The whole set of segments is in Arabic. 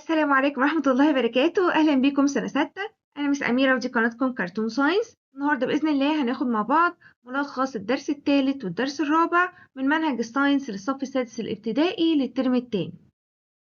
السلام عليكم ورحمة الله وبركاته. أهلا بكم سنة 6. أنا مس أميرة ودي قناتكم كرتون ساينس. النهاردة بإذن الله هناخد مع بعض ملخص الدرس الثالث والدرس الرابع من منهج الساينس للصف السادس الابتدائي للترم الثاني.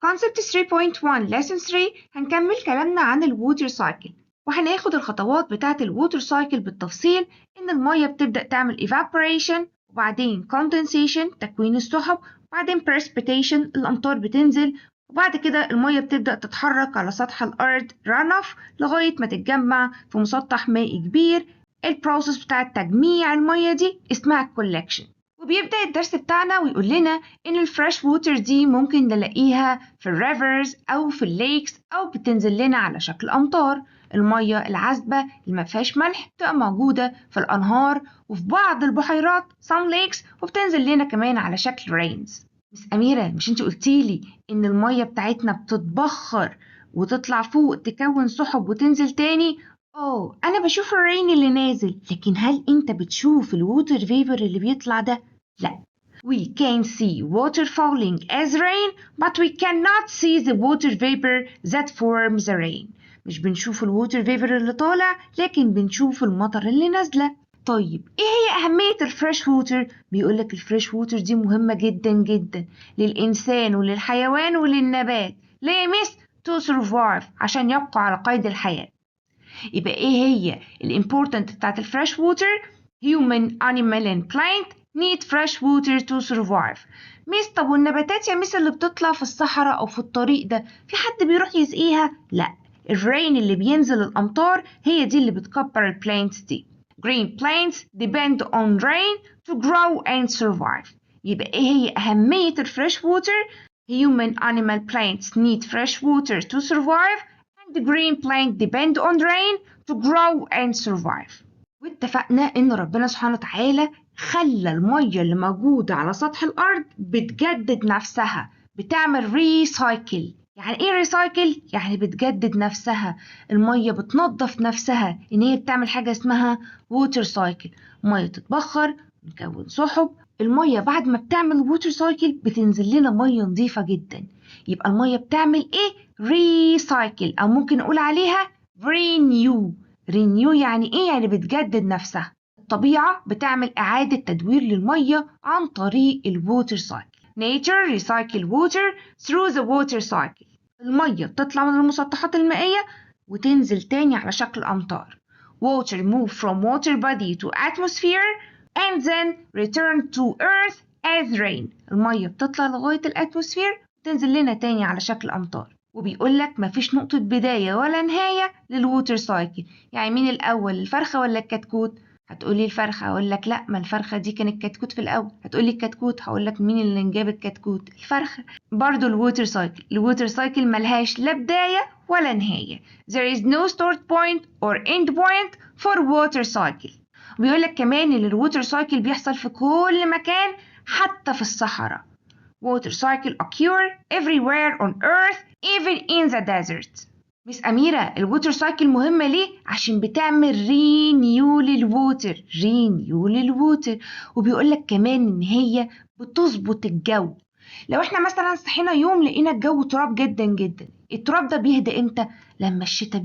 Concept 3.1 Lesson 3 هنكمل كلامنا عن الووتر سايكل، وهناخد الخطوات بتاعة الووتر سايكل بالتفصيل. إن المية بتبدأ تعمل evaporation، وبعدين condensation تكوين السحب، وبعدين precipitation الأمطار بتنزل، وبعد كده المية بتبدأ تتحرك على سطح الأرض runoff لغاية ما تتجمع في مسطح مائي كبير. البروسيس بتاع تجميع المية دي اسمها collection. وبيبدأ الدرس بتاعنا ويقول لنا إن الفريش ووتر دي ممكن نلاقيها في الريفرز أو في الليكس أو بتنزل لنا على شكل أمطار. المية العذبة اللي ما فيهاش ملح بتبقى موجودة في الأنهار وفي بعض البحيرات some lakes، وبتنزل لنا كمان على شكل rains. مس أميرة، مش انت قلتيلي إن المية بتاعتنا بتتبخر وتطلع فوق تكون سحب وتنزل تاني؟ أنا بشوف الرين اللي نازل، لكن هل أنت بتشوف الووتر فيبر اللي بيطلع ده؟ لا. We can see water falling as rain, but we cannot see the water vapor that forms the rain. مش بنشوف الووتر فيبر اللي طالع، لكن بنشوف المطر اللي نازلة. طيب ايه هي أهمية الفريش ووتر؟ بيقولك الفريش ووتر دي مهمة جدا جدا للإنسان وللحيوان وللنبات. ليه يا مس؟ to survive، عشان يبقى على قيد الحياة. يبقى ايه هي الامبورتنت بتاعت الفريش ووتر؟ human, animal and plant need fresh water to survive. ميس طب والنباتات يا ميس اللي بتطلع في الصحراء او في الطريق ده، في حد بيروح يسقيها؟ لا، الرين اللي بينزل الامطار هي دي اللي بتكبر البلانتس دي. green plants depend on rain to grow and survive. يبقى ايه هي اهمية الفريش ووتر؟ human, animal, plants need fresh water to survive. The green plant depend on rain to grow and survive. واتفقنا إن ربنا سبحانه وتعالى خلى المية اللي موجودة على سطح الأرض بتجدد نفسها، بتعمل ريسايكل. يعني إيه ريسايكل؟ يعني بتجدد نفسها، المية بتنظف نفسها، إن هي بتعمل حاجة اسمها ووتر سايكل. مية تتبخر ونكون سحب. المية بعد ما بتعمل ووتر سايكل بتنزل لنا مية نظيفة جدا. يبقى المية بتعمل إيه؟ ريسايكل، أو ممكن نقول عليها رينيو. رينيو يعني إيه؟ يعني بتجدد نفسها. الطبيعة بتعمل إعادة تدوير للمية عن طريق الووتر سايكل. Nature recycle water through the water cycle. المية بتطلع من المسطحات المائية وتنزل تاني على شكل أمطار. Water move from water body to atmosphere and then return to earth as rain. المية بتطلع لغاية الأتموسفير تنزل لنا تاني على شكل أمطار. وبيقولك مفيش نقطة بداية ولا نهاية للووتر سايكل. يعني مين الأول، الفرخة ولا الكتكوت؟ هتقولي الفرخة، هقولك لأ، ما الفرخة دي كان الكتكوت في الأول. هتقولي الكتكوت، هقولك مين اللي جاب الكتكوت؟ الفرخة. برضو الووتر سايكل ملهاش لا بداية ولا نهاية. There is no start point or end point for water cycle. وبيقولك كمان إن الووتر سايكل بيحصل في كل مكان حتى في الصحراء. Water cycle occur everywhere on earth, even in the desert. مس أميرة، الووتر سايكل مهمة ليه؟ عشان بتعمل رينيو للووتر. وبيقولك كمان إن هي بتظبط الجو. لو احنا مثلا صحينا يوم لقينا الجو تراب جدا جدا، التراب ده بيهدى امتى؟ لما الشتاء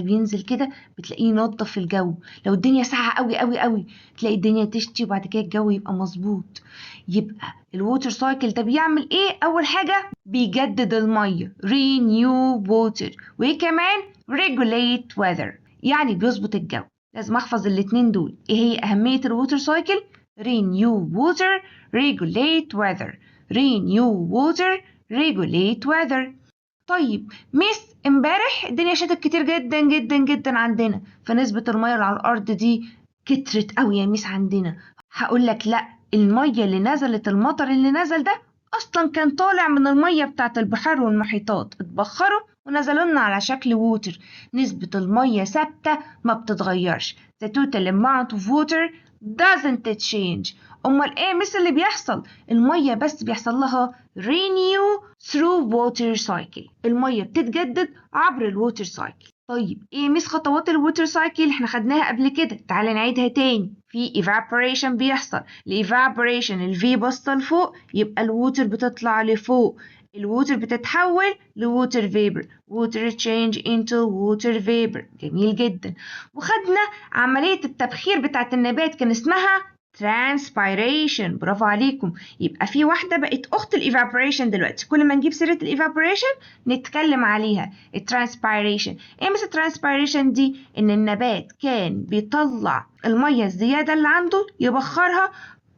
بينزل كده بتلاقيه ينظف الجو. لو الدنيا ساقعه قوي قوي قوي تلاقي الدنيا تشتي، وبعد كده الجو يبقى مظبوط. يبقى الووتر سايكل ده بيعمل ايه؟ اول حاجه بيجدد الميه renew water، وكمان regulate weather يعني بيظبط الجو. لازم احفظ الاتنين دول. ايه هي اهميه الووتر سايكل؟ renew water regulate weather. renew water regulate weather. طيب ميس، امبارح الدنيا شتت كتير جدا جدا جدا عندنا، فنسبة المية اللي على الأرض دي كترت قوي يا ميس عندنا. هقولك لأ، المية اللي نزلت، المطر اللي نزل ده أصلا كان طالع من المية بتاعت البحار والمحيطات، اتبخروا ونزلوا لنا على شكل ووتر. نسبة المية ثابتة ما بتتغيرش. The total amount of water doesn't change. أمال إيه مس اللي بيحصل؟ المية بس بيحصل لها renew through water cycle. المية بتتجدد عبر الووتر سايكل. طيب ايه مس خطوات الووتر سايكل؟ احنا خدناها قبل كده، تعالى نعيدها تاني. في evaporation بيحصل. evaporation الفي باصة لفوق يبقى الووتر بتطلع لفوق. الووتر بتتحول لووتر فيبر. ووتر تشينج into ووتر فيبر. جميل جدا. وخدنا عملية التبخير بتاعت النبات كان اسمها transpiration. برافو عليكم. يبقى في واحدة بقت أخت الإيفابوريشن دلوقتي، كل ما نجيب سيرة الإيفابوريشن نتكلم عليها. الترانسبيريشن إيه مثل الترانسبيريشن دي؟ إن النبات كان بيطلع المية الزيادة اللي عنده يبخرها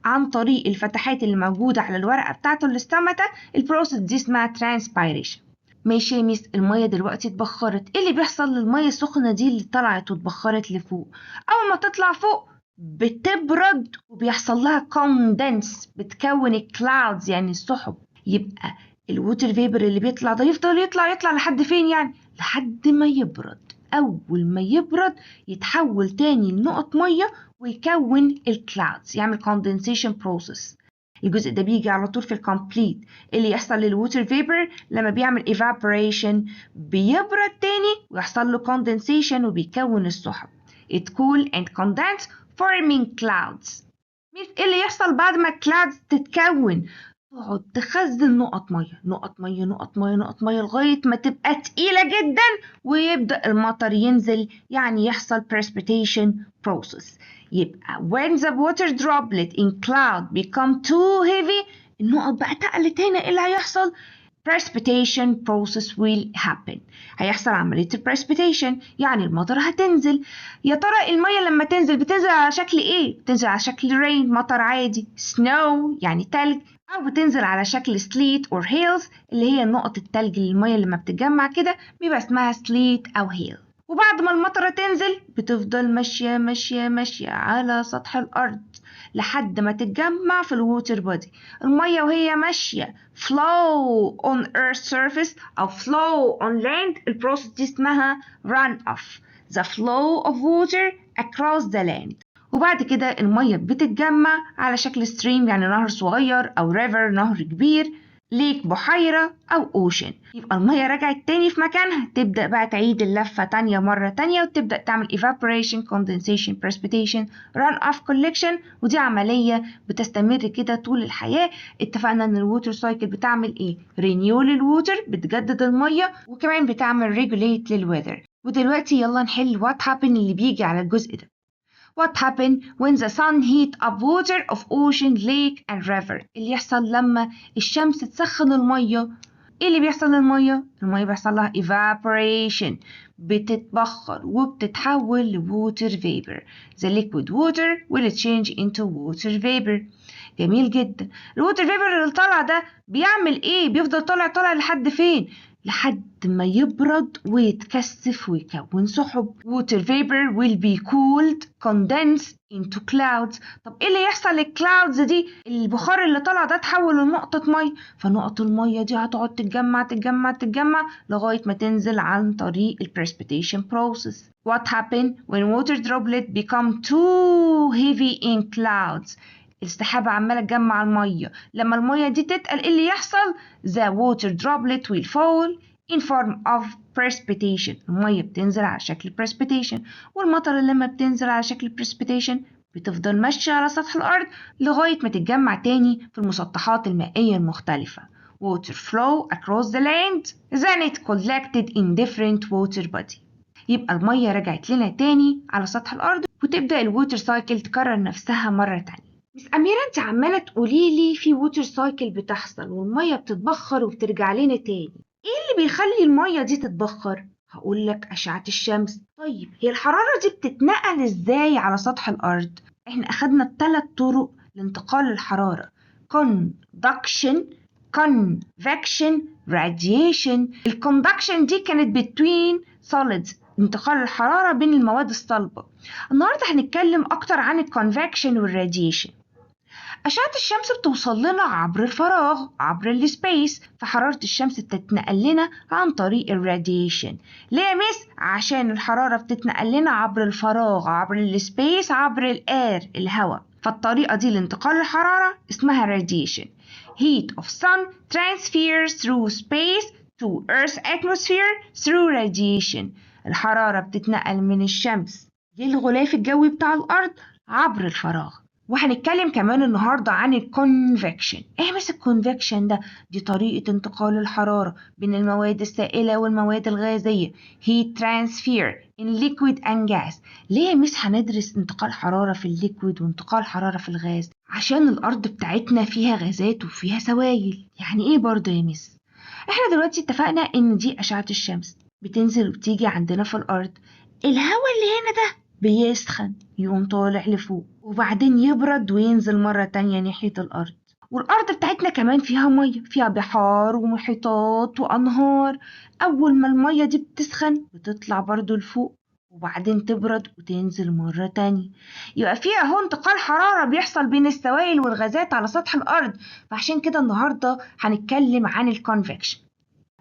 عن طريق الفتحات اللي موجودة على الورقة بتاعته الاستامتا. البروسيس دي اسمها ترانسبيريشن. ماشي يا ميس، المية دلوقتي اتبخرت، ايه اللي بيحصل للمية السخنة دي اللي طلعت واتبخرت لفوق؟ أول ما تطلع فوق بتبرد وبيحصل لها كوندنس، بتكون الكلاودز يعني السحب. يبقى الووتر فيبر اللي بيطلع ده يفضل يطلع لحد فين يعني؟ لحد ما يبرد. أول ما يبرد يتحول تاني لنقط مية ويكون الكلاودز، يعمل condensation process. الجزء ده بيجي على طول في الكومبليت. اللي يحصل للووتر فيبر لما بيعمل evaporation بيبرد تاني ويحصل له condensation وبيكون السحب. It cool and condense forming clouds. ايه اللي يحصل بعد ما الكلاودز تتكون؟ تقعد تخزن نقط ميه نقط ميه نقط ميه نقط ميه لغايه ما تبقى تقيله جدا ويبدا المطر ينزل، يعني يحصل precipitation process. يبقى when the water droplet in cloud become too heavy، النقط بقى تقلت هنا، ايه اللي هيحصل؟ precipitation process will happen. هيحصل عملية precipitation يعني المطر هتنزل. يا ترى المية لما تنزل بتنزل على شكل ايه؟ بتنزل على شكل rain مطر عادي، snow يعني تلج، أو بتنزل على شكل sleet or hails اللي هي نقط التلج اللي المية لما بتتجمع كده بيبقى اسمها sleet أو hail. وبعد ما المطرة تنزل بتفضل ماشية ماشية ماشية على سطح الأرض لحد ما تتجمع في الووتر بودي. المية وهي ماشية flow on earth surface أو flow on land، البروسيس دي اسمها run off. the flow of water across the land. وبعد كده المية بتتجمع على شكل stream يعني نهر صغير، أو river نهر كبير، ليك بحيرة أو أوشن. يبقى المية رجعت تاني في مكانها، تبدأ بقى تعيد اللفة تانية مرة تانية وتبدأ تعمل evaporation condensation precipitation run off collection. ودي عملية بتستمر كده طول الحياة. اتفقنا ان الووتر سايكل بتعمل ايه؟ renew للووتر، بتجدد المية، وكمان بتعمل regulate للweather. ودلوقتي يلا نحل what happen اللي بيجي على الجزء ده. What happened when the sun heat up water of ocean, lake and river؟ اللي يحصل لما الشمس تسخن المية. ايه اللي بيحصل للمية؟ المية بيحصل لها evaporation، بتتبخر وبتتحول لwater vapor. The liquid water will change into water vapor. جميل جدا. الووتر فيبر اللي طالع ده بيعمل ايه؟ بيفضل طالع لحد فين؟ لحد ما يبرد ويتكثف ويكون سحب. water vapor will be cooled condensed into clouds. طب ايه اللي يحصل للكلاودز دي؟ البخار اللي طالع ده تحول لنقطة مية، فنقط المية دي هتقعد تتجمع لغاية ما تنزل عن طريق precipitation process. What happened when water droplet become too heavy in clouds؟ السحابة عمالة تجمع المية، لما المية دي تتقل ايه اللي يحصل؟ the water droplet will fall in form of precipitation. المية بتنزل على شكل precipitation، والمطر لما بتنزل على شكل precipitation بتفضل ماشية على سطح الأرض لغاية ما تتجمع تاني في المسطحات المائية المختلفة. water flow across the land then it collected in different water body. يبقى المية رجعت لنا تاني على سطح الأرض وتبدأ الووتر سايكل تكرر نفسها مرة تانية. مس أميرة انت عمالة تقوليلي في ووتر سايكل بتحصل والمية بتتبخر وبترجع لنا تاني، ايه اللي بيخلي المية دي تتبخر؟ هقولك أشعة الشمس. طيب هي الحرارة دي بتتنقل ازاي على سطح الأرض؟ احنا أخدنا 3 طرق لانتقال الحرارة: conduction convection radiation. الconduction دي كانت between solids، انتقال الحرارة بين المواد الصلبة. النهاردة هنتكلم أكتر عن الكونفكشن والراديشن. أشعة الشمس بتوصل لنا عبر الفراغ، عبر السبيس، فحرارة الشمس بتتنقل لنا عن طريق الراديشن. ليه يا ميس؟ عشان الحرارة بتتنقل لنا عبر الفراغ، عبر السبيس، عبر الإير الهواء، فالطريقة دي لانتقال الحرارة اسمها radiation. Heat of sun transfers through space to Earth's atmosphere through radiation. الحرارة بتتنقل من الشمس للغلاف الجوي بتاع الأرض عبر الفراغ، وهنتكلم كمان النهاردة عن الكونفكشن. ايه بس الكونفكشن ده؟ دي طريقة انتقال الحرارة بين المواد السائلة والمواد الغازية. heat transfer in liquid and gas. ليه يا مس هندرس انتقال حرارة في الليكويد وانتقال حرارة في الغاز؟ عشان الأرض بتاعتنا فيها غازات وفيها سوائل. يعني ايه برضه يا مس؟ احنا دلوقتي اتفقنا ان دي أشعة الشمس بتنزل وبتيجي عندنا في الأرض. الهواء اللي هنا ده بيسخن يقوم طالع لفوق وبعدين يبرد وينزل مرة تانية ناحية الأرض. والأرض بتاعتنا كمان فيها مية، فيها بحار ومحيطات وأنهار. أول ما المية دي بتسخن بتطلع برضو لفوق وبعدين تبرد وتنزل مرة تانية. يبقى فيها اهو انتقال حرارة بيحصل بين السوائل والغازات على سطح الأرض. فعشان كده النهاردة هنتكلم عن الكونفكشن.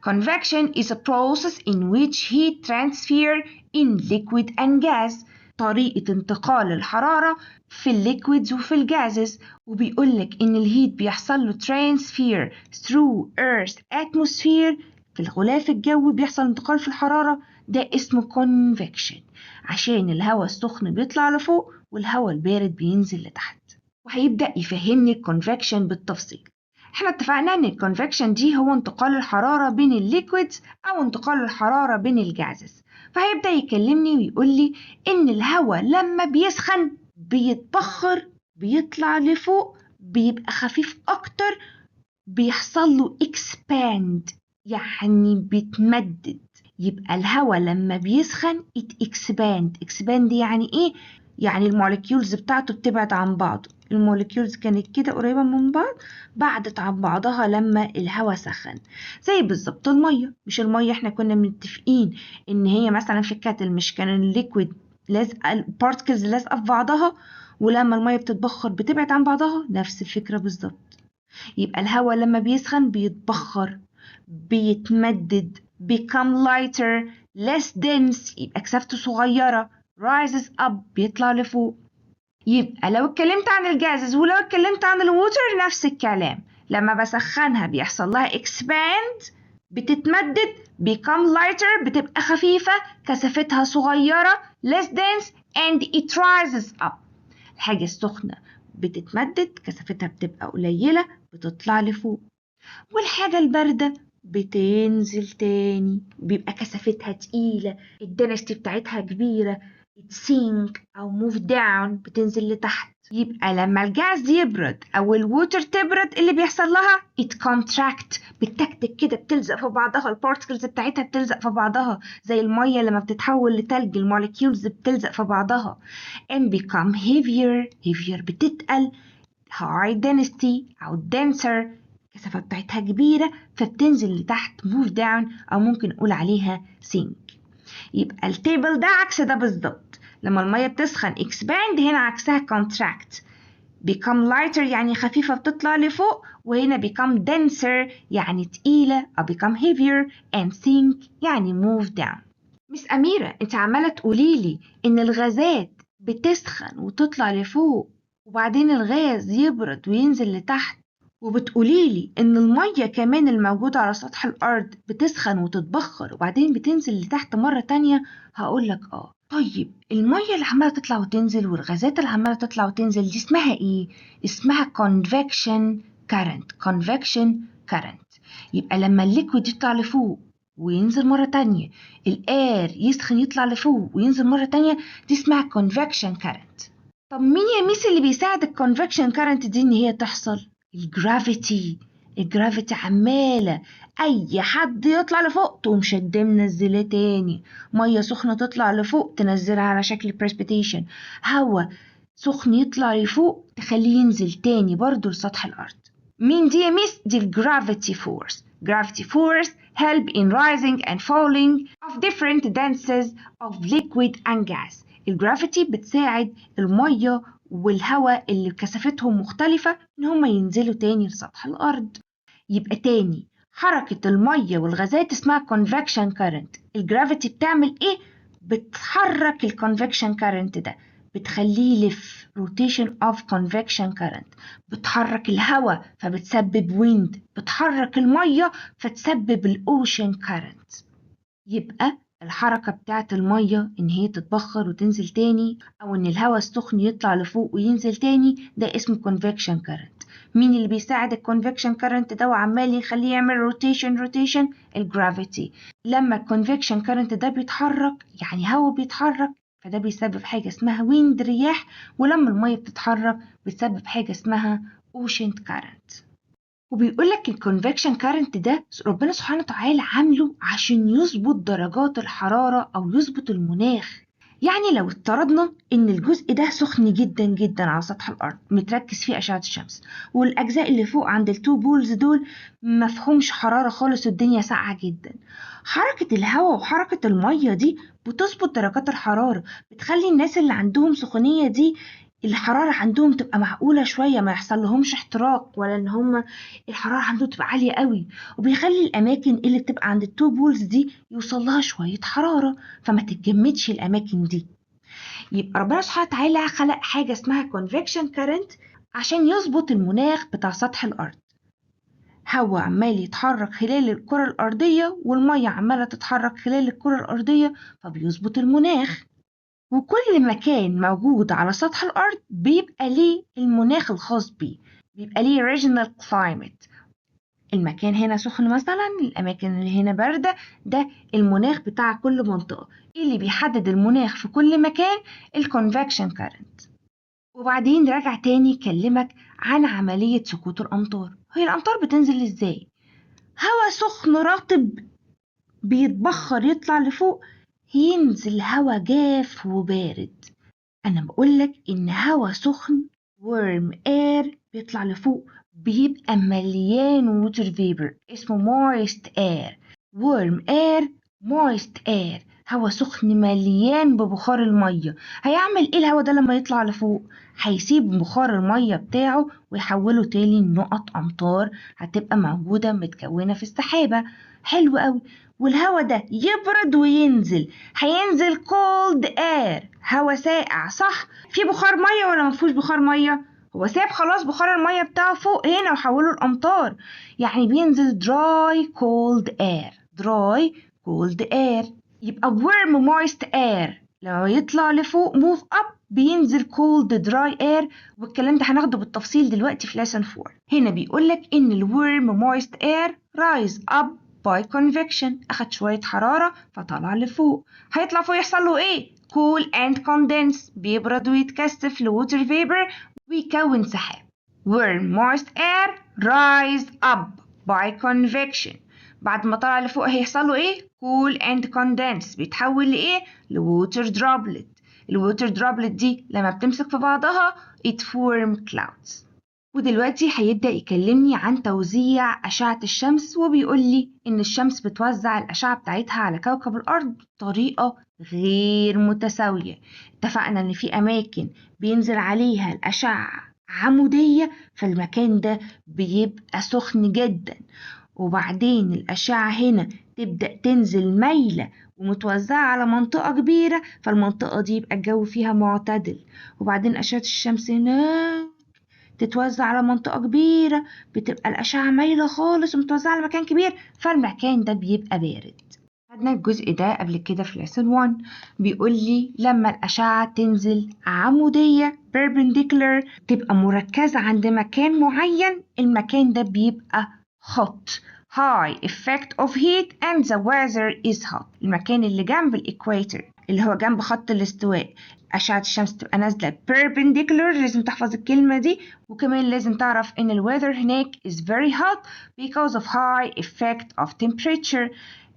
Convection is a process in which heat transfer in liquid and gas. طريقة انتقال الحرارة في الليكويدز وفي الجازز. وبيقولك إن الهيت بيحصل له transfer through Earth's atmosphere. في الغلاف الجوي بيحصل انتقال في الحرارة، ده اسمه convection، عشان الهواء السخن بيطلع لفوق والهواء البارد بينزل لتحت. وهيبدأ يفهمني الكونفكشن بالتفصيل. احنا اتفقنا ان الكونفكشن دي هو انتقال الحرارة بين الليكويدز او انتقال الحرارة بين الجازز. فهيبدأ يكلمني ويقول لي ان الهواء لما بيسخن بيتبخر، بيطلع لفوق، بيبقى خفيف اكتر، بيحصل له expand يعني بيتمدد. يبقى الهواء لما بيسخن expand يعني ايه؟ يعني الموليكيولز بتاعته بتبعد عن بعض. الموليكيولز كانت كده قريبة من بعض، بعدت عن بعضها لما الهواء سخن. زي بالظبط المية. مش المية احنا كنا متفقين ان هي مثلا في الكاتل مش كان الليكويد لازقة البارتكلز لازقة في بعضها، ولما المية بتتبخر بتبعد عن بعضها؟ نفس الفكرة بالظبط. يبقى الهواء لما بيسخن بيتبخر، بيتمدد، become lighter, less dense يبقى كثافته صغيرة، rises up بيطلع لفوق. يبقى لو اتكلمت عن الجازز ولو اتكلمت عن الووتر نفس الكلام. لما بسخنها بيحصل لها expand بتتمدد، become lighter بتبقى خفيفة كثافتها صغيرة، less dense and it rises up. الحاجة السخنة بتتمدد كثافتها بتبقى قليلة بتطلع لفوق، والحاجة الباردة بتنزل تاني بيبقى كثافتها تقيلة، الدنستي بتاعتها كبيرة، sink أو move down بتنزل لتحت. يبقى لما الجاز يبرد أو الووتر تبرد اللي بيحصل لها it contract، بتكتك كده بتلزق في بعضها، البارتكلز بتاعتها بتلزق في بعضها زي المية لما بتتحول لتلج الموليكيولز بتلزق في بعضها and become heavier بتتقل، high density أو denser الكثافة بتاعتها كبيرة فبتنزل لتحت move down أو ممكن نقول عليها sink. يبقى التيبل ده عكس ده بالظبط. لما المية بتسخن expand هنا عكسها contract، become lighter يعني خفيفة بتطلع لفوق، وهنا become denser يعني تقيلة أو become heavier and sink يعني move down. مس أميرة أنت عمالة تقوليلي إن الغازات بتسخن وتطلع لفوق وبعدين الغاز يبرد وينزل لتحت، وبتقوليلي إن المية كمان الموجودة على سطح الأرض بتسخن وتتبخر وبعدين بتنزل لتحت مرة تانية. هقولك طيب المية اللي عمالة تطلع وتنزل والغازات اللي عمالة تطلع وتنزل دي اسمها إيه؟ اسمها convection current. يبقى لما الليكويد يطلع لفوق وينزل مرة تانية، الآير يسخن يطلع لفوق وينزل مرة تانية، دي اسمها convection current. طب مين يا ميس اللي بيساعد الconvection current دي إن هي تحصل؟ الجرافيتي عمالة أي حد يطلع لفوق تقوم شده منزله تاني. مية سخنة تطلع لفوق تنزلها على شكل precipitation، هوا سخن يطلع لفوق تخليه ينزل تاني برضو لسطح الأرض. مين دي يا ميس؟ دي الجرافيتي فورس. Gravity force help in rising and falling of different densities of liquid and gas. الجرافيتي بتساعد المية والهواء اللي كثافتهم مختلفة إن هما ينزلوا تاني لسطح الأرض. يبقى تاني حركة المية والغازات اسمها convection current. الجرافيتي بتعمل إيه؟ بتحرك الconvection current ده، بتخليه يلف rotation of convection current، بتحرك الهواء فبتسبب wind، بتحرك المية فتسبب الocean current. يبقى الحركة بتاعة المية إن هي تتبخر وتنزل تاني، أو إن الهواء السخن يطلع لفوق وينزل تاني، ده اسمه convection current. مين اللي بيساعد convection current ده وعمال يخليه يعمل rotation؟ الجرافيتي. لما convection current ده بيتحرك يعني هواء بيتحرك، فده بيسبب حاجة اسمها wind رياح، ولما المية بتتحرك بتسبب حاجة اسمها ocean current. وبيقولك الكونفكشن كارنت ده ربنا سبحانه وتعالى عامله عشان يظبط درجات الحرارة أو يظبط المناخ. يعني لو افترضنا إن الجزء ده سخن جدا جدا على سطح الأرض متركز فيه أشعة الشمس، والأجزاء اللي فوق عند التو بولز دول مفهومش حرارة خالص والدنيا ساقعة جدا، حركة الهواء وحركة المية دي بتظبط درجات الحرارة، بتخلي الناس اللي عندهم سخونية دي الحرارة عندهم تبقى معقولة شوية، ما يحصل لهمش احتراق ولا ان هم الحرارة عندهم تبقى عالية قوي، وبيخلي الأماكن اللي بتبقى عند التو بولز دي يوصل لها شوية حرارة فما تتجمدش الأماكن دي. يبقى ربنا سبحانه وتعالى خلق حاجة اسمها convection current عشان يظبط المناخ بتاع سطح الأرض. هوا عمال يتحرك خلال الكرة الأرضية والمية عمالة تتحرك خلال الكرة الأرضية، فبيظبط المناخ. وكل مكان موجود على سطح الأرض بيبقى ليه المناخ الخاص بيه، بيبقى ليه regional climate. المكان هنا سخن مثلا، الأماكن اللي هنا باردة، ده المناخ بتاع كل منطقة. اللي بيحدد المناخ في كل مكان الconvection current. وبعدين راجع تاني يكلمك عن عملية سقوط الأمطار. هي الأمطار بتنزل إزاي؟ هوا سخن رطب بيتبخر يطلع لفوق، ينزل هوا جاف وبارد. أنا بقولك إن هوا سخن warm air بيطلع لفوق بيبقى مليان water vapor اسمه moist air. warm air moist air، هوا سخن مليان ببخار المية. هيعمل ايه الهوا ده لما يطلع لفوق؟ هيسيب بخار المية بتاعه ويحوله تاني لنقط أمطار هتبقى موجودة متكونة في السحابة. حلو قوي. والهوا ده يبرد وينزل، هينزل cold air هوا ساقع، صح؟ في بخار مية ولا مفيهوش بخار مية؟ هو ساب خلاص بخار المية بتاعه فوق هنا وحوله الأمطار، يعني بينزل dry cold air. dry cold air يبقى warm moist air لما يطلع لفوق move up بينزل cold dry air، والكلام ده هناخده بالتفصيل دلوقتي في lesson 4. هنا بيقولك إن ال warm moist air rise up by convection، أخد شوية حرارة فطلع لفوق. هيطلع فوق يحصل له إيه؟ cool and condense، بيبرد ويتكثف ل water vapor ويكون سحاب. warm moist air rise up by convection، بعد ما طلع لفوق هيحصل له إيه؟ cool and condense، بيتحول لإيه؟ لwater droplet. الwater droplet دي لما بتمسك في بعضها it form clouds. ودلوقتي هيبدأ يكلمني عن توزيع أشعة الشمس، وبيقول لي إن الشمس بتوزع الأشعة بتاعتها على كوكب الأرض بطريقة غير متساوية. اتفقنا إن في أماكن بينزل عليها الأشعة عمودية فالمكان ده بيبقى سخن جدا، وبعدين الأشعة هنا تبدأ تنزل مايلة ومتوزعة على منطقة كبيرة فالمنطقة دي يبقى الجو فيها معتدل، وبعدين أشعة الشمس هنا تتوزع على منطقة كبيرة بتبقى الأشعة مايلة خالص ومتوزعة على مكان كبير فالمكان ده بيبقى بارد. خدنا الجزء ده قبل كده في lesson 1. بيقول لي لما الأشعة تنزل عمودية perpendicular تبقى مركزة عند مكان معين، المكان ده بيبقى hot high effect of heat and the weather is hot. المكان اللي جنب الإكواتور اللي هو جنب خط الاستواء أشعة الشمس تبقى نازلة perpendicular، لازم تحفظ الكلمة دي، وكمان لازم تعرف إن ال weather هناك is very hot because of high effect of temperature.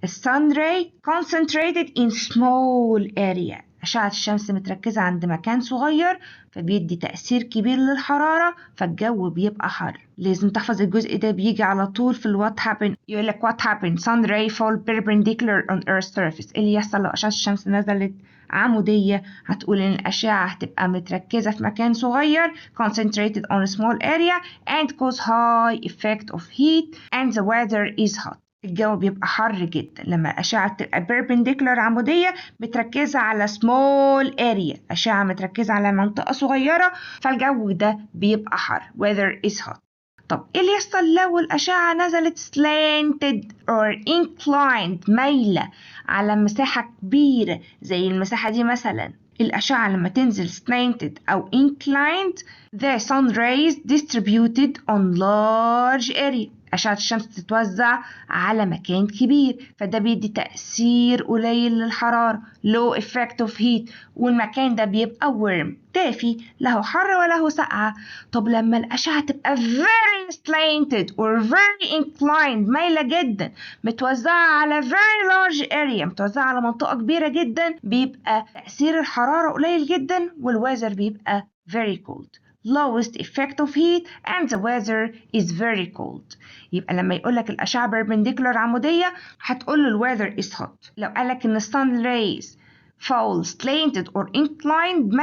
The sun ray concentrated in small area. أشعة الشمس متركزة عند مكان صغير فبيدي تأثير كبير للحرارة فالجو بيبقى حر. لازم تحفظ الجزء ده بيجي على طول في ال what happened. يقول لك what happened sun ray fall perpendicular on earth's surface. اللي يحصل لو أشعة الشمس نزلت عمودية هتقول إن الأشعة هتبقى متركزة في مكان صغير concentrated on a small area and cause high effect of heat and the weather is hot. الجو بيبقى حر جدا لما الأشعة تبقى perpendicular عمودية متركزة على small area، أشعة متركزة على منطقة صغيرة فالجو ده بيبقى حر weather is hot. طب ايه اللي يحصل لو الأشعة نزلت slanted or inclined مايلة على مساحة كبيرة زي المساحة دي مثلا؟ الأشعة لما تنزل slanted أو inclined the sun rays distributed on large area، أشعة الشمس تتوزع على مكان كبير، فده بيدي تأثير قليل للحرارة low effect of heat، والمكان ده بيبقى warm دافي، لا هو حر ولا هو ساقعة. طب لما الأشعة تبقى very slanted or very inclined مايلة جدا متوزعة على very large area، متوزعة على منطقة كبيرة جدا، بيبقى تأثير الحرارة قليل جدا والويذر بيبقى very cold lowest effect of heat and the weather is very cold. يبقى لما يقولك الأشعة perpendicular عمودية هتقول له ال weather is hot. لو قالك إن sun rays fall slanted or inclined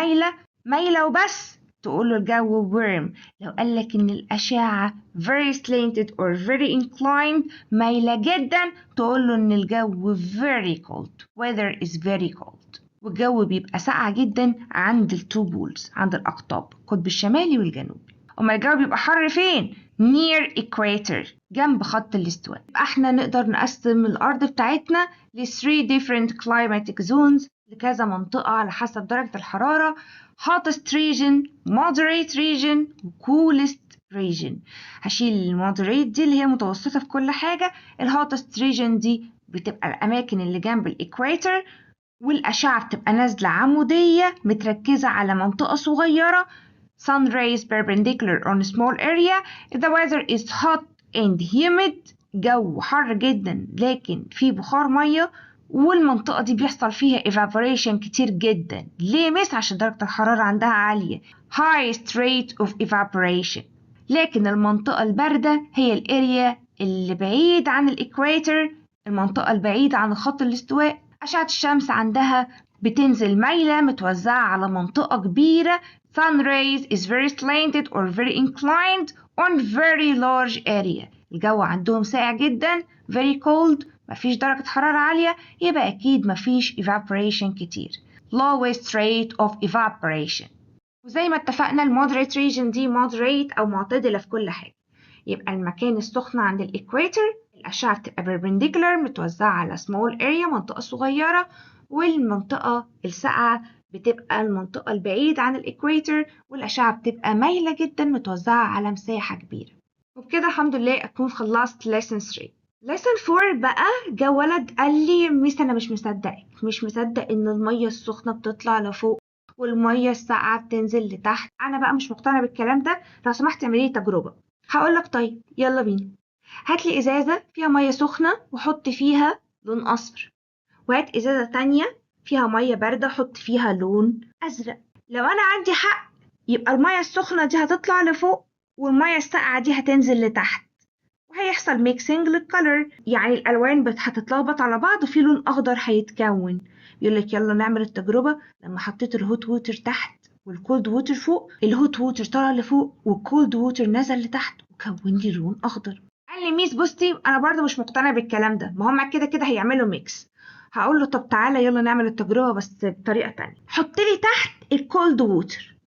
مايلة وبس تقول له الجو warm. لو قالك إن الأشعة very slanted or very inclined مايلة جدا تقول له إن الجو very cold weather is very cold. والجو بيبقى ساقع جدا عند التو بولز، عند الأقطاب، القطب الشمالي والجنوبي. أما الجو بيبقى حر فين؟ near equator، جنب خط الاستواء. يبقى احنا نقدر نقسم الأرض بتاعتنا ل 3 different climatic zones، لكذا منطقة على حسب درجة الحرارة: hottest region، moderate region، coolest region. هشيل المودريت دي اللي هي متوسطة في كل حاجة، الهوتست region دي بتبقى الأماكن اللي جنب الإكواتور، والأشعة بتبقى نازلة عمودية متركزة على منطقة صغيرة sun rays perpendicular on a small area. the weather is hot and humid، جو حر جدا لكن في بخار مية، والمنطقة دي بيحصل فيها evaporation كتير جدا. ليه مس؟ عشان درجة الحرارة عندها عالية highest rate of evaporation. لكن المنطقة الباردة هي الاريا اللي بعيد عن الإكواتور، المنطقة البعيدة عن خط الاستواء، أشعة الشمس عندها بتنزل مايلة متوزعة على منطقة كبيرة. sun rays is very slanted or very inclined on very large area. الجو عندهم ساقع جدا very cold، مفيش درجة حرارة عالية، يبقى أكيد مفيش evaporation كتير lowest rate of evaporation. وزي ما اتفقنا المودريت region دي moderate أو معتدلة في كل حاجة. يبقى المكان السخن عند الإكواتور الأشعة بتبقى perpendicular متوزعة على small area منطقة صغيرة، والمنطقة الساقعة بتبقى المنطقة البعيد عن الإكواتور والأشعة بتبقى مايلة جدا متوزعة على مساحة كبيرة. وبكده الحمد لله أكون خلصت lesson 3. lesson 4 بقى جا ولد قال لي ميس أنا مش مصدق إن المية السخنة بتطلع لفوق والمية الساقعة بتنزل لتحت، أنا بقى مش مقتنع بالكلام ده، لو سمحت اعملي تجربة. هقولك طيب يلا بينا، هاتلي إزازة فيها مية سخنة وحط فيها لون أصفر، وهات إزازة تانية فيها مية باردة حط فيها لون أزرق. لو أنا عندي حق يبقى المية السخنة دي هتطلع لفوق والمية الساقعة دي هتنزل لتحت، وهيحصل ميكسينج للكالر، يعني الألوان هتتلخبط على بعض وفي لون أخضر هيتكون. يقولك يلا نعمل التجربة. لما حطيت الهوت ووتر تحت والكولد ووتر فوق، الهوت ووتر طلع لفوق والكولد ووتر نزل لتحت وكون لي لون أخضر. قال لي ميس بصي أنا برضه مش مقتنع بالكلام ده، ما هما كده هيعملوا ميكس. هقول له طب تعالى يلا نعمل التجربة بس بطريقة تانية، حط لي تحت الكولد ووتر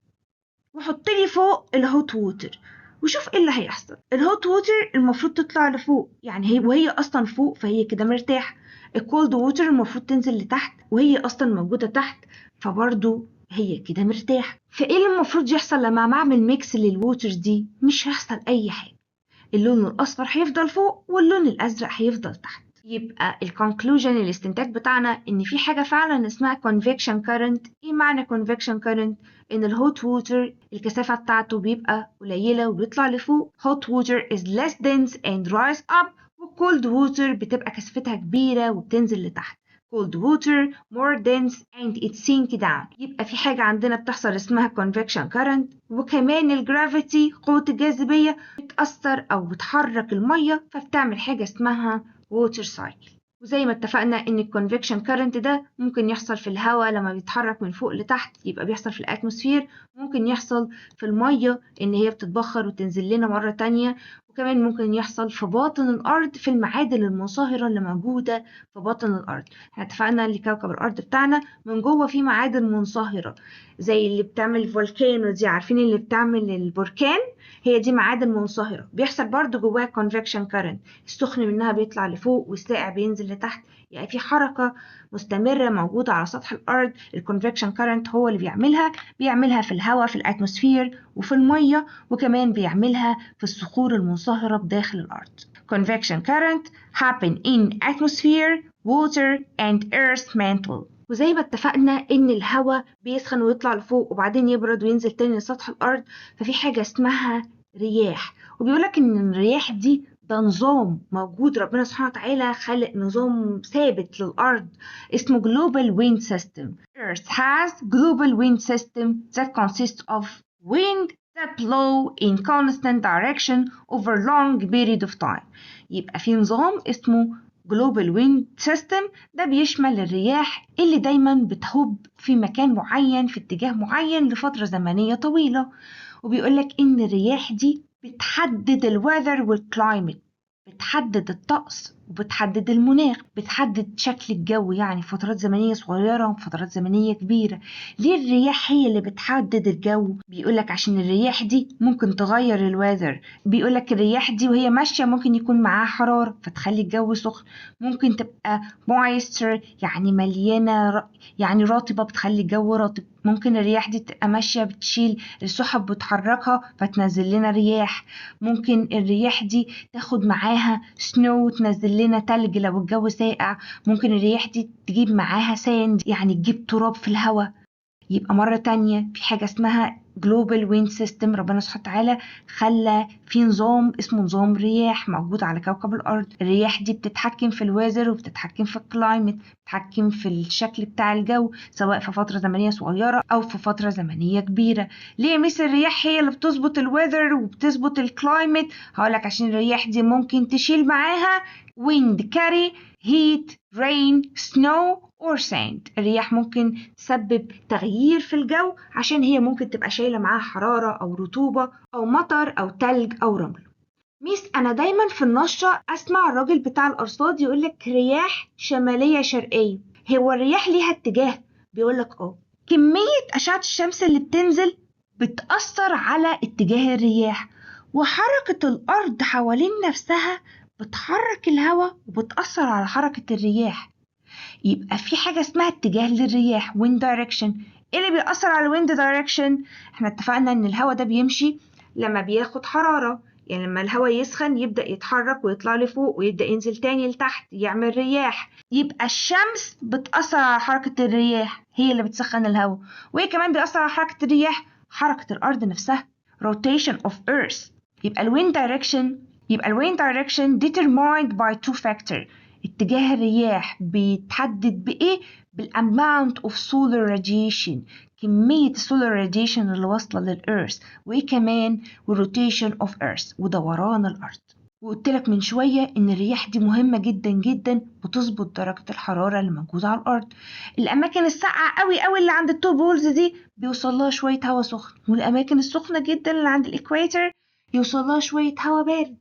وحط لي فوق الهوت ووتر وشوف ايه اللي هيحصل. الهوت ووتر المفروض تطلع لفوق، يعني وهي اصلا فوق فهي كده مرتاحة. الكولد ووتر المفروض تنزل لتحت وهي اصلا موجودة تحت فبرضو هي كده مرتاحة. فايه اللي المفروض يحصل لما اعمل ميكس للووتر دي؟ مش هيحصل اي حاجة، اللون الاصفر هيفضل فوق واللون الازرق هيفضل تحت. يبقى الكونكلوجن الاستنتاج بتاعنا ان في حاجه فعلا اسمها convection current. ايه معنى convection current؟ ان الهوت ووتر الكثافه بتاعته بيبقى قليله وبيطلع لفوق، hot water is less dense and rise up، والcold water بتبقى كثافتها كبيره وبتنزل لتحت، cold water more dense and it sink down. يبقى في حاجه عندنا بتحصل اسمها convection current. وكمان الجرافيتي قوه الجاذبيه بتأثر او بتحرك الميه فبتعمل حاجه اسمها ووتر سايكل. وزي ما اتفقنا ان الكونفكشن كارنت ده ممكن يحصل في الهواء لما بيتحرك من فوق لتحت يبقى بيحصل في الاتموسفير، ممكن يحصل في المية ان هي بتتبخر وتنزل لنا مرة تانية، وكمان ممكن يحصل في باطن الأرض في المعادن المنصهرة اللي موجودة في باطن الأرض. احنا اتفقنا ان كوكب الأرض بتاعنا من جوه فيه معادن منصهرة زي اللي بتعمل فولكانو دي، عارفين اللي بتعمل البركان؟ هي دي معادن منصهرة، بيحصل برضو جواها convection current، السخن منها بيطلع لفوق والساقع بينزل لتحت، يعني في حركة مستمرة موجودة على سطح الأرض. الconvection current هو اللي بيعملها في الهواء في الاتموسفير وفي المية، وكمان بيعملها في الصخور المنصهرة بداخل الأرض. Convection current happen in atmosphere, water and earth mantle. وزي ما اتفقنا ان الهواء بيسخن ويطلع لفوق وبعدين يبرد وينزل تاني لسطح الأرض، ففي حاجة اسمها رياح. وبيقولك ان الرياح دي ده نظام موجود، ربنا سبحانه وتعالى خلق نظام ثابت للأرض اسمه global wind system. Earth has global wind system that consists of wind that blow in constant direction over long period of time. يبقى في نظام اسمه global wind system، ده بيشمل الرياح اللي دايما بتهب في مكان معين في اتجاه معين لفترة زمنية طويلة. وبيقولك إن الرياح دي بتحدد الويذر والكلايمت، بتحدد الطقس وبتحدد المناخ، بتحدد شكل الجو، يعني فترات زمنية صغيرة وفترات زمنية كبيرة. ليه الرياح هي اللي بتحدد الجو؟ بيقولك عشان الرياح دي ممكن تغير الويذر. بيقولك الرياح دي وهي ماشية ممكن يكون معاها حرارة فتخلي الجو سخن، ممكن تبقى moisture يعني مليانة يعني رطبة بتخلي الجو رطب، ممكن الرياح دي تبقى ماشية بتشيل السحب بتحركها فتنزل لنا رياح، ممكن الرياح دي تاخد معاها سنو تنزل لنا تلج لو الجو ساقع، ممكن الرياح دي تجيب معاها ساند يعني تجيب تراب في الهواء. يبقى مرة تانية في حاجة اسمها global wind system، ربنا سبحانه وتعالى خلى في نظام اسمه نظام رياح موجود على كوكب الأرض. الرياح دي بتتحكم في الويذر وبتتحكم في الكلايمت، بتتحكم في الشكل بتاع الجو سواء في فترة زمنية صغيرة أو في فترة زمنية كبيرة. ليه مثل الرياح هي اللي بتظبط الويذر وبتظبط الكلايمت؟ هقولك عشان الرياح دي ممكن تشيل معاها wind carry heat rain snow or sand. الرياح ممكن تسبب تغيير في الجو عشان هي ممكن تبقى شايلة معاها حرارة أو رطوبة أو مطر أو تلج أو رمل. ميس أنا دايما في النشرة أسمع الراجل بتاع الأرصاد يقولك رياح شمالية شرقية، هو الرياح ليها اتجاه؟ بيقولك كمية أشعة الشمس اللي بتنزل بتأثر على اتجاه الرياح، وحركة الأرض حوالين نفسها بتحرك الهواء وبتأثر على حركة الرياح. يبقى في حاجة اسمها اتجاه للرياح wind direction. ايه اللي بيأثر على wind direction؟ احنا اتفقنا ان الهواء ده بيمشي لما بياخد حرارة، يعني لما الهواء يسخن يبدأ يتحرك ويطلع لفوق ويبدأ ينزل تاني لتحت يعمل رياح. يبقى الشمس بتأثر على حركة الرياح، هي اللي بتسخن الهواء. وايه كمان بيأثر على حركة الرياح؟ حركة الأرض نفسها rotation of earth. يبقى الwind direction determined by two factors. اتجاه الرياح بيتحدد بإيه؟ بالamount of solar radiation، كمية السولار radiation اللي واصلة للإيرث، وإيه كمان rotation of earth ودوران الأرض. وقلت لك من شوية إن الرياح دي مهمة جدا جدا، بتظبط درجة الحرارة اللي موجودة على الأرض. الأماكن الساقعة قوي قوي اللي عند التو بولز دي بيوصل لها شوية هواء سخن، والأماكن السخنة جدا اللي عند الإكواتر يوصل لها شوية هواء بارد.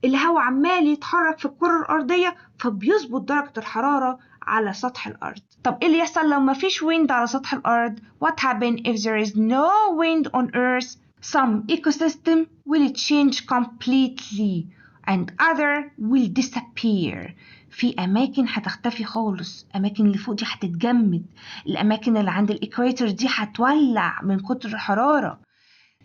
الهواء عمال يتحرك في الكرة الأرضية فبيظبط درجة الحرارة على سطح الأرض. طب إيه اللي يحصل لو مفيش wind على سطح الأرض؟ What happens if there is no wind on earth? Some ecosystem will change completely and other will disappear. في أماكن هتختفي خالص، أماكن اللي فوق دي هتتجمد، الأماكن اللي عند الإكواتر دي هتولع من كتر الحرارة.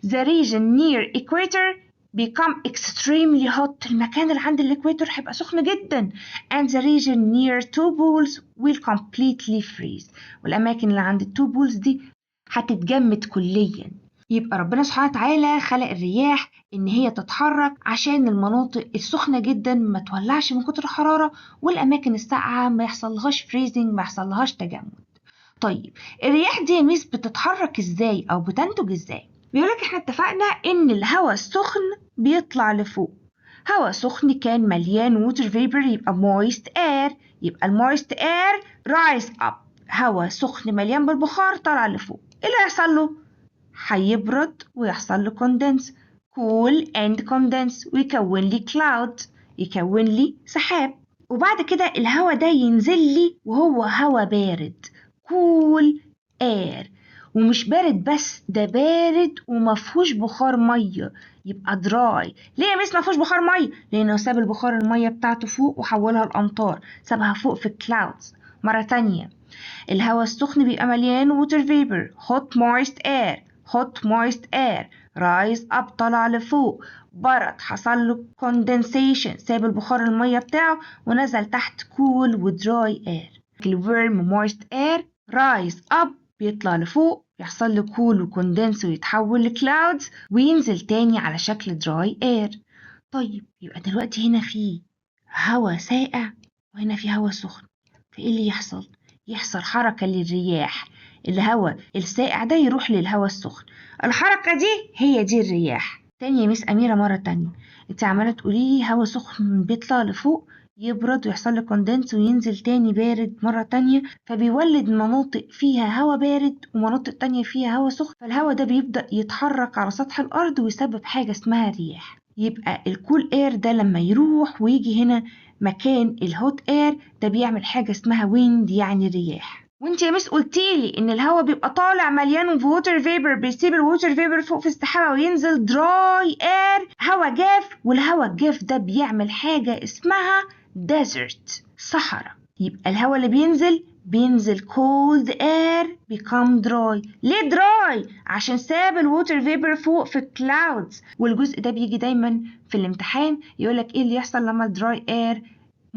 The region near equator become extremely hot. المكان اللي عند الإكواتور هيبقى سخن جدا. And the region near two poles will completely freeze. والأماكن اللي عند التو بولز دي هتتجمد كليا. يبقى ربنا سبحانه وتعالى خلق الرياح إن هي تتحرك عشان المناطق السخنة جدا ما تولعش من كتر الحرارة، والأماكن الساقعة ما يحصلهاش freezing، ما يحصلهاش تجمد. طيب الرياح دي يا ميس بتتحرك إزاي أو بتنتج إزاي؟ بيقولك احنا اتفقنا ان الهواء السخن بيطلع لفوق. هواء سخن كان مليان water vapor يبقى moist air، يبقى المويست air rise up. هواء سخن مليان بالبخار طلع لفوق، ايه اللي هيحصل له؟ هيبرد ويحصل له condense. cool and condense ويكون لي cloud، يكون لي سحاب. وبعد كده الهواء ده ينزل لي وهو هواء بارد cool air، ومش بارد بس، ده بارد ومفهوش بخار مية، يبقى dry. ليه يا مس مفهوش بخار مية؟ لأنه ساب البخار المية بتاعته فوق وحولها لأمطار، سابها فوق في clouds. مرة تانية الهواء السخن بيبقى مليان water vapor hot moist air، hot moist air rise up طلع لفوق، برد حصل له condensation ساب البخار المية بتاعه ونزل تحت cool و dry air. الورم moist air rise up بيطلع لفوق يحصل له cool و condense ويتحول ل clouds وينزل تاني على شكل dry air. طيب يبقى دلوقتي هنا في هواء ساقع وهنا في هواء سخن، فايه اللي يحصل؟ يحصل حركة للرياح، الهواء الساقع ده يروح للهواء السخن، الحركة دي هي دي الرياح. تاني يا ميس أميرة مرة تانية، انت عمالة تقولي هواء سخن بيطلع لفوق يبرد ويحصل له كوندنس وينزل تاني بارد مرة تانية، فبيولد مناطق فيها هواء بارد ومناطق تانية فيها هواء سخن، فالهواء ده بيبدأ يتحرك على سطح الأرض ويسبب حاجة اسمها رياح. يبقى الكول اير ده لما يروح ويجي هنا مكان الهوت اير ده بيعمل حاجة اسمها ويند يعني رياح. وانت يا مس قلتيلي ان الهواء بيبقى طالع مليان ووتر فيبر، بيسيب الووتر فيبر فوق في السحابة وينزل دراي اير هواء جاف، والهواء الجاف ده بيعمل حاجة اسمها ديزرت صحراء. يبقى الهواء اللي بينزل cold air become dry. ليه dry؟ عشان ساب الووتر فيبر فوق في clouds. والجزء ده بيجي دايما في الامتحان يقولك ايه اللي يحصل لما dry air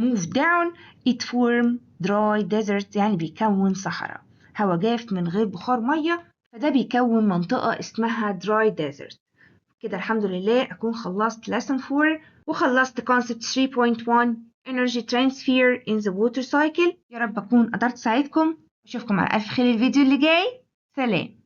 move down it form dry desert، يعني بيكون صحراء، هواء جاف من غير بخار مية، فده بيكون منطقة اسمها dry desert. كده الحمد لله أكون خلصت lesson 4 وخلصت concept 3.1 energy transfer in the water cycle. يا رب أكون قدرت أساعدكم، أشوفكم على ألف خير الفيديو اللي جاي. سلام.